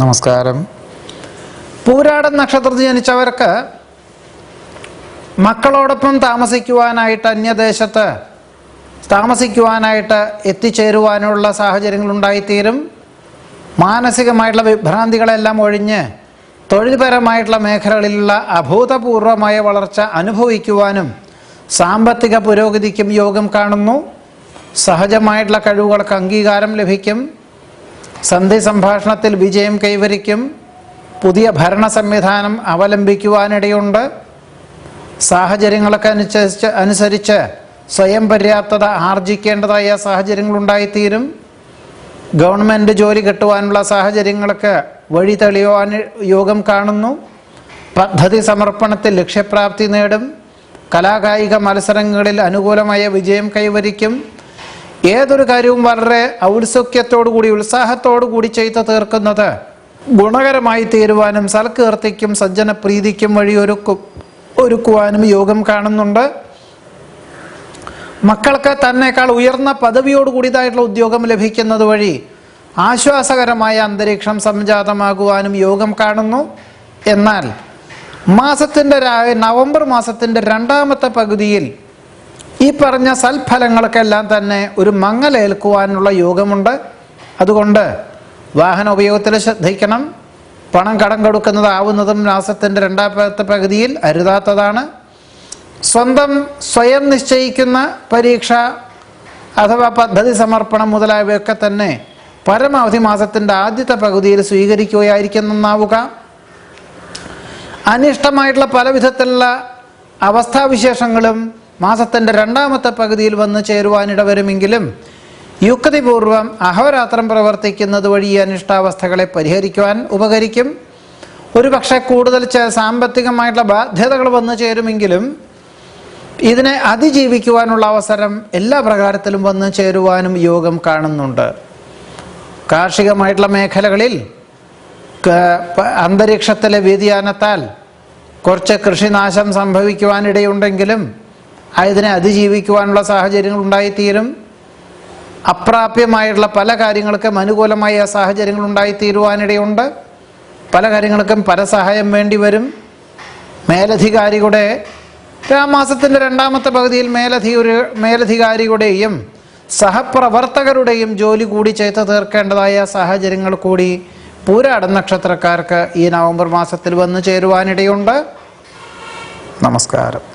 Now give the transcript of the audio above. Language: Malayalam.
നമസ്കാരം. പൂരാടൻ നക്ഷത്രത്തിൽ ജനിച്ചവർക്ക് മക്കളോടൊപ്പം താമസിക്കുവാനായിട്ട് അന്യദേശത്ത് താമസിക്കുവാനായിട്ട് എത്തിച്ചേരുവാനുള്ള സാഹചര്യങ്ങളുണ്ടായിത്തീരും. മാനസികമായിട്ടുള്ള വിഭ്രാന്തികളെല്ലാം ഒഴിഞ്ഞ് തൊഴിൽപരമായിട്ടുള്ള മേഖലകളിലുള്ള അഭൂതപൂർവമായ വളർച്ച അനുഭവിക്കുവാനും സാമ്പത്തിക പുരോഗതിക്കും യോഗം കാണുന്നു. സഹജമായിട്ടുള്ള കഴിവുകൾക്ക് അംഗീകാരം ലഭിക്കും. സന്ധി സംഭാഷണത്തിൽ വിജയം കൈവരിക്കും. പുതിയ ഭരണ സംവിധാനം അവലംബിക്കുവാനിടയുണ്ട്. സാഹചര്യങ്ങളൊക്കെ അനുസരിച്ച് സ്വയം പര്യാപ്തത ആർജിക്കേണ്ടതായ സാഹചര്യങ്ങളുണ്ടായിത്തീരും. ഗവൺമെൻറ് ജോലി കിട്ടുവാനുള്ള സാഹചര്യങ്ങൾക്ക് വഴി തെളിയുവാൻ യോഗം കാണുന്നു. പദ്ധതി സമർപ്പണത്തിൽ ലക്ഷ്യപ്രാപ്തി നേടും. കലാകായിക മത്സരങ്ങളിൽ അനുകൂലമായ വിജയം കൈവരിക്കും. ഏതൊരു കാര്യവും വളരെ ഔത്സുക്യത്തോടുകൂടി ഉത്സാഹത്തോടുകൂടി ചെയ്ത് തീർക്കുന്നത് ഗുണകരമായി തീരുവാനും സൽകീർത്തിക്കും സജ്ജനപ്രീതിക്കും വഴി ഒരുക്കുവാനും യോഗം കാണുന്നുണ്ട്. മക്കൾക്ക് തന്നേക്കാൾ ഉയർന്ന പദവിയോടുകൂടിയതായിട്ടുള്ള ഉദ്യോഗം ലഭിക്കുന്നത് വഴി ആശ്വാസകരമായ അന്തരീക്ഷം സംജാതമാകുവാനും യോഗം കാണുന്നു. എന്നാൽ നവംബർ മാസത്തിൻ്റെ രണ്ടാമത്തെ പകുതിയിൽ ഈ പറഞ്ഞ സൽഫലങ്ങൾക്കെല്ലാം തന്നെ ഒരു മങ്ങലേൽക്കുവാനുള്ള യോഗമുണ്ട്. അതുകൊണ്ട് വാഹന ഉപയോഗത്തിൽ ശ്രദ്ധിക്കണം. പണം കടം കൊടുക്കുന്നതാവുന്നതും മാസത്തിൻ്റെ രണ്ടാമത്തെ പകുതിയിൽ അരുതാത്തതാണ്. സ്വയം നിശ്ചയിക്കുന്ന പരീക്ഷ അഥവാ പദ്ധതി സമർപ്പണം മുതലായവയൊക്കെ തന്നെ പരമാവധി മാസത്തിൻ്റെ ആദ്യത്തെ പകുതിയിൽ സ്വീകരിക്കുകയായിരിക്കും നന്നാവുക. അനിഷ്ടമായിട്ടുള്ള പല വിധത്തിലുള്ള അവസ്ഥാവിശേഷങ്ങളും മാസത്തിൻ്റെ രണ്ടാമത്തെ പകുതിയിൽ വന്ന് ചേരുവാനിടവരുമെങ്കിലും യുക്തിപൂർവം അഹോരാത്രം പ്രവർത്തിക്കുന്നത് വഴി ഈ അനിഷ്ടാവസ്ഥകളെ പരിഹരിക്കുവാൻ ഉപകരിക്കും. ഒരുപക്ഷെ കൂടുതൽ സാമ്പത്തികമായിട്ടുള്ള ബാധ്യതകൾ വന്നു ചേരുമെങ്കിലും ഇതിനെ അതിജീവിക്കുവാനുള്ള അവസരം എല്ലാ പ്രകാരത്തിലും വന്നു ചേരുവാനും യോഗം കാണുന്നുണ്ട്. കാർഷികമായിട്ടുള്ള മേഖലകളിൽ അന്തരീക്ഷത്തിലെ വ്യതിയാനത്താൽ കുറച്ച് കൃഷിനാശം സംഭവിക്കുവാനിടയുണ്ടെങ്കിലും അതിനെ അതിജീവിക്കുവാനുള്ള സാഹചര്യങ്ങൾ ഉണ്ടായിത്തീരും. അപ്രാപ്യമായിട്ടുള്ള പല കാര്യങ്ങൾക്കും അനുകൂലമായ സാഹചര്യങ്ങൾ ഉണ്ടായിത്തീരുവാനിടയുണ്ട്. പല കാര്യങ്ങൾക്കും പരസഹായം വേണ്ടി വരും. മേലധികാരിയുടെ മാസത്തിൻ്റെ രണ്ടാമത്തെ പകുതിയിൽ മേലധികാരിയുടെയും സഹപ്രവർത്തകരുടെയും ജോലി കൂടി ചെയ്ത് തീർക്കേണ്ടതായ സാഹചര്യങ്ങൾ കൂടി പൂരാടൻ നക്ഷത്രക്കാർക്ക് ഈ നവംബർ മാസത്തിൽ വന്നു ചേരുവാനിടയുണ്ട്. നമസ്കാരം.